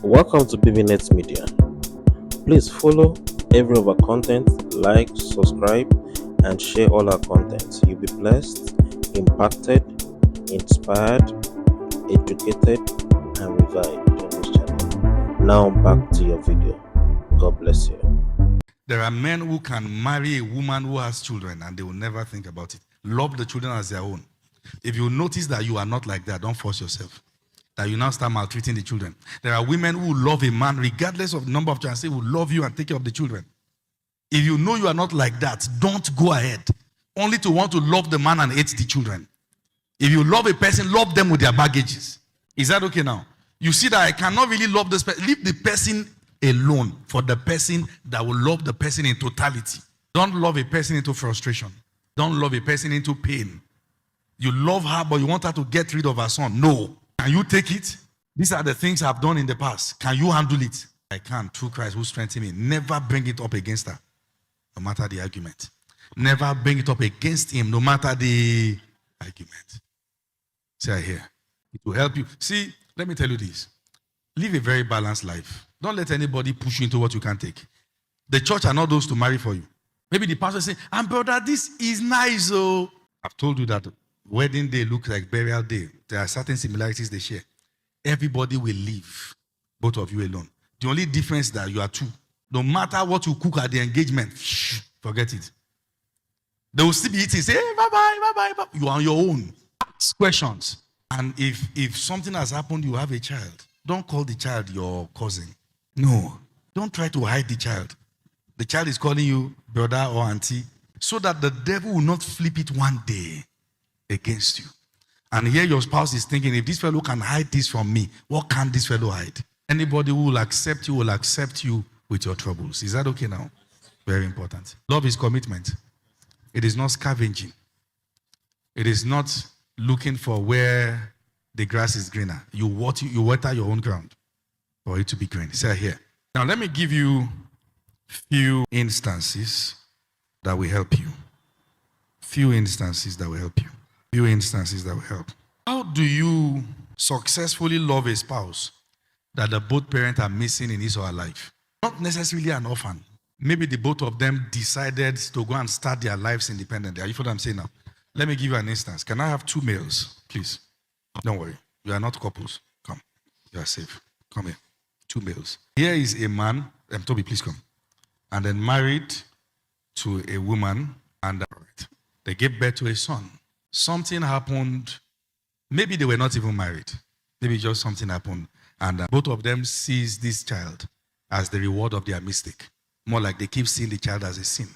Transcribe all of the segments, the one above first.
Welcome to PVNet Media. Please follow every of our content, like, subscribe, and share all our content. You'll be blessed, impacted, inspired, educated, and revived on this channel. Now back to your video. God bless you. There are men who can marry a woman who has children and they will never think about it. Love the children as their own. If you notice that you are not like that, don't force yourself. That you now start maltreating the children. There are women who love a man regardless of the number of children, say will love you and take care of the children. If you know you are not like that, don't go ahead. Only to want to love the man and hate the children. If you love a person, love them with their baggages. Is that okay now? You see that I cannot really love this person. Leave the person alone for the person that will love the person in totality. Don't love a person into frustration. Don't love a person into pain. You love her, but you want her to get rid of her son. No. Can you take it? These are the things I've done in the past. Can you handle it? I can, through Christ who strengthens me. Never bring it up against her, no matter the argument. Never bring it up against him, no matter the argument. Say I hear. It will help you. See, let me tell you this. Live a very balanced life. Don't let anybody push you into what you can't take. The church are not those to marry for you. Maybe the pastor say, brother, this is nice. Oh, I've told you that wedding day looks like burial day. There are certain similarities they share. Everybody will leave, both of you alone. The only difference is that you are two. No matter what you cook at the engagement, forget it. They will still be eating. Say, hey, bye-bye, bye-bye. You are on your own. Ask questions. And if something has happened, you have a child. Don't call the child your cousin. No. Don't try to hide the child. The child is calling you brother or auntie so that the devil will not flip it one day against you. And here your spouse is thinking, if this fellow can hide this from me, what can this fellow hide? Anybody who will accept you with your troubles. Is that okay now? Very important. Love is commitment. It is not scavenging. It is not looking for where the grass is greener. You water your own ground for it to be green. Say here. Now let me give you few instances that will help you. Few instances that will help you. Few instances that will help. How do you successfully love a spouse that the both parents are missing in his or her life? Not necessarily an orphan. Maybe the both of them decided to go and start their lives independently. Are you what I'm saying now? Let me give you an instance. Can I have two males, please? Don't worry. You are not couples. Come. You are safe. Come here. Two males. Here is a man. Toby, please come. And then married to a woman. And they gave birth to a son. Something happened. Maybe they were not even married. Maybe just something happened. And both of them sees this child as the reward of their mistake. More like they keep seeing the child as a sin.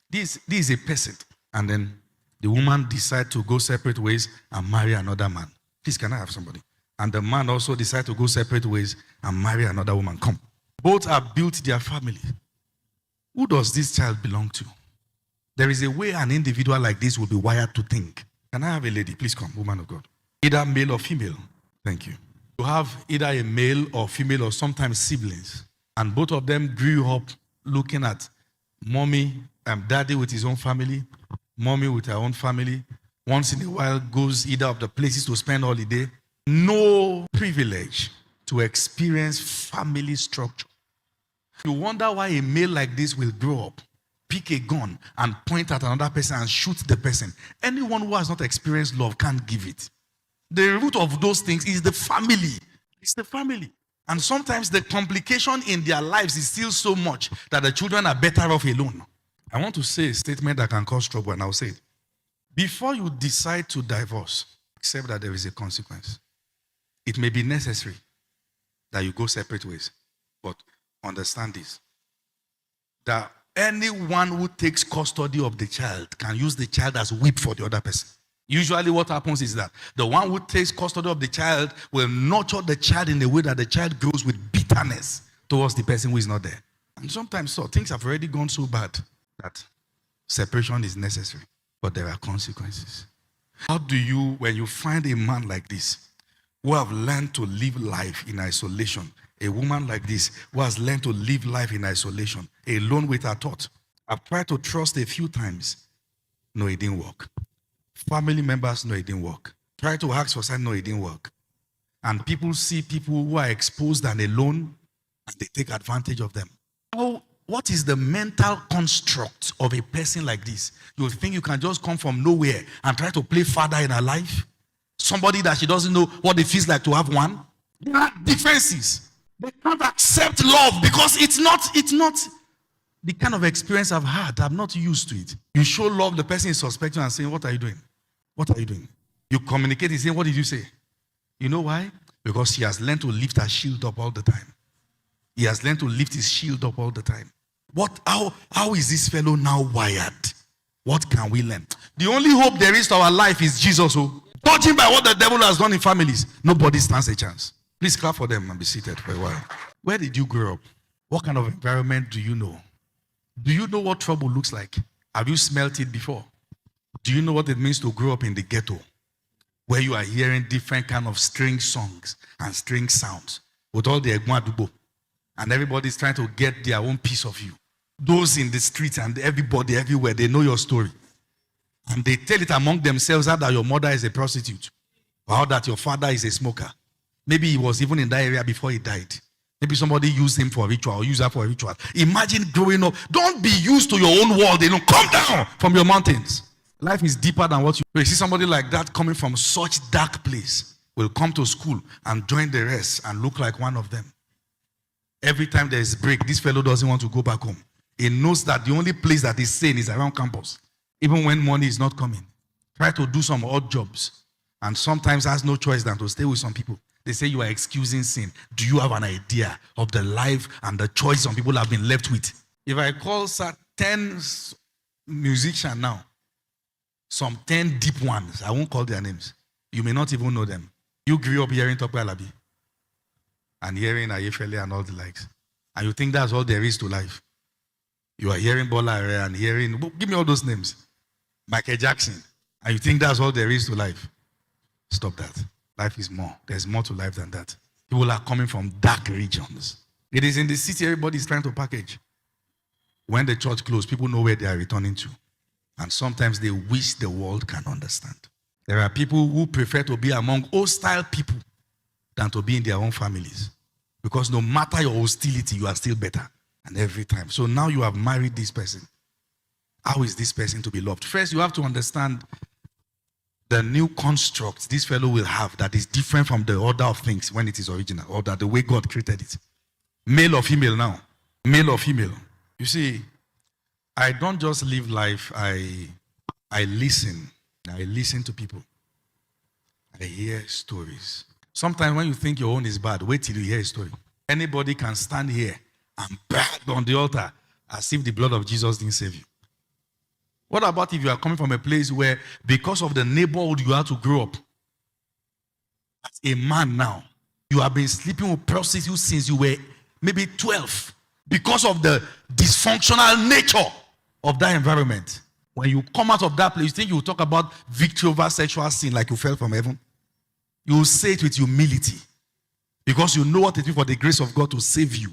This is a person. And then the woman decides to go separate ways and marry another man. Please, can I have somebody? And the man also decides to go separate ways and marry another woman. Come. Both have built their family. Who does this child belong to? There is a way an individual like this will be wired to think. Can I have a lady? Please come, woman of God. Either male or female. Thank you. You have either a male or female or sometimes siblings. And both of them grew up looking at mommy and daddy with his own family, mommy with her own family. Once in a while goes either of the places to spend holiday. No privilege to experience family structure. You wonder why a male like this will grow up, pick a gun and point at another person and shoot the person. Anyone who has not experienced love can't give it. The root of those things is the family. It's the family. And sometimes the complication in their lives is still so much that the children are better off alone. I want to say a statement that can cause trouble, and I'll say it. Before you decide to divorce, accept that there is a consequence. It may be necessary that you go separate ways. But understand this. That anyone who takes custody of the child can use the child as whip for the other person. Usually what happens is that the one who takes custody of the child will nurture the child in a way that the child grows with bitterness towards the person who is not there. And sometimes things have already gone so bad that separation is necessary. But there are consequences. How do you, when you find a man like this, who have learned to live life in isolation, a woman like this, who has learned to live life in isolation, alone with her thought. I've tried to trust a few times. No, it didn't work. Family members, no, it didn't work. Try to ask for something, no, it didn't work. And people see people who are exposed and alone, and they take advantage of them. What is the mental construct of a person like this? You think you can just come from nowhere and try to play father in her life? Somebody that she doesn't know what it feels like to have one? There are differences. They can't accept love because it's not the kind of experience I've had. I'm not used to it. You show love, the person is suspecting and saying, what are you doing? What are you doing? You communicate, he's saying, what did you say? You know why? Because he has learned to lift her shield up all the time. He has learned to lift his shield up all the time. How is this fellow now wired? What can we learn? The only hope there is to our life is Jesus. Judging by what the devil has done in families, nobody stands a chance. Please clap for them and be seated for a while. Where did you grow up? What kind of environment do you know? Do you know what trouble looks like? Have you smelt it before? Do you know what it means to grow up in the ghetto, where you are hearing different kind of string songs and string sounds with all the egwadubo, and everybody's trying to get their own piece of you? Those in the streets and everybody everywhere, they know your story. And they tell it among themselves how that your mother is a prostitute, or how that your father is a smoker. Maybe he was even in that area before he died. Maybe somebody used him for a ritual or used her for a ritual. Imagine growing up. Don't be used to your own world. They don't come down from your mountains. Life is deeper than what you see. Somebody like that coming from such dark place will come to school and join the rest and look like one of them. Every time there is break, this fellow doesn't want to go back home. He knows that the only place that he's sane is around campus. Even when money is not coming. Try to do some odd jobs. And sometimes has no choice than to stay with some people. They say you are excusing sin. Do you have an idea of the life and the choice some people have been left with? If I call 10 musicians now, some 10 deep ones, I won't call their names. You may not even know them. You grew up hearing Tope Alabi and hearing Ayefele and all the likes. And you think that's all there is to life. You are hearing Bola Are and hearing, give me all those names. Michael Jackson. And you think that's all there is to life. Stop that. Life is more. There's more to life than that. People are coming from dark regions. It is in the city everybody is trying to package. When the church closed, people know where they are returning to. And sometimes they wish the world can understand. There are people who prefer to be among hostile people than to be in their own families. Because no matter your hostility, you are still better. And every time. So now you have married this person. How is this person to be loved? First, you have to understand the new construct this fellow will have that is different from the order of things when it is original, or that the way God created it. Male or female now. Male or female. You see, I don't just live life, I listen. I listen to people. I hear stories. Sometimes when you think your own is bad, wait till you hear a story. Anybody can stand here and brag on the altar as if the blood of Jesus didn't save you. What about if you are coming from a place where, because of the neighborhood you had to grow up, as a man now, you have been sleeping with prostitutes since you were maybe 12, because of the dysfunctional nature of that environment. When you come out of that place, you think you will talk about victory over sexual sin like you fell from heaven? You will say it with humility, because you know what it is for the grace of God to save you.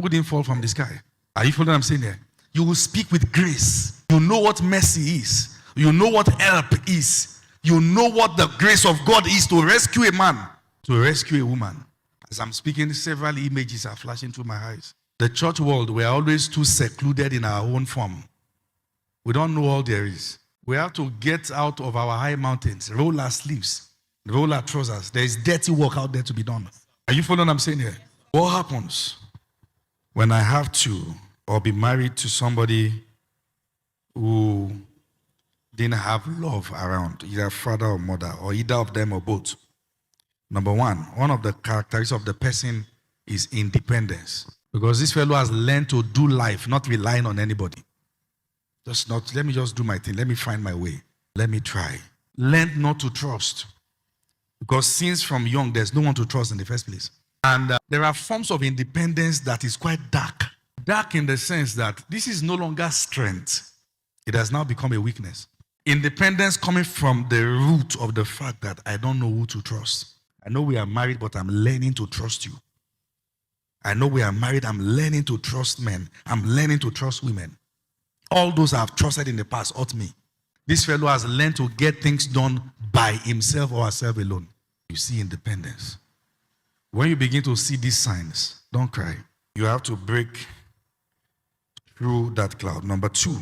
You didn't fall from the sky. Are you following what I'm saying here? You will speak with grace. You know what mercy is. You know what help is. You know what the grace of God is to rescue a man, to rescue a woman. As I'm speaking, several images are flashing through my eyes. The church world, we are always too secluded in our own form. We don't know all there is. We have to get out of our high mountains, roll our sleeves, roll our trousers. There is dirty work out there to be done. Are you following what I'm saying here? What happens when I have to or be married to somebody who didn't have love around, either father or mother, or either of them or both? Number one of the characteristics of the person is independence. Because this fellow has learned to do life, not relying on anybody. Let me just do my thing. Let me find my way. Let me try. Learn not to trust. Because since from young, there's no one to trust in the first place. And there are forms of independence that is quite dark. Dark in the sense that this is no longer strength. It has now become a weakness. Independence coming from the root of the fact that I don't know who to trust. I know we are married, but I'm learning to trust you. I know we are married, I'm learning to trust men. I'm learning to trust women. All those I've trusted in the past hurt me. This fellow has learned to get things done by himself or herself alone. You see independence. When you begin to see these signs, don't cry. You have to break through that cloud. Number 2,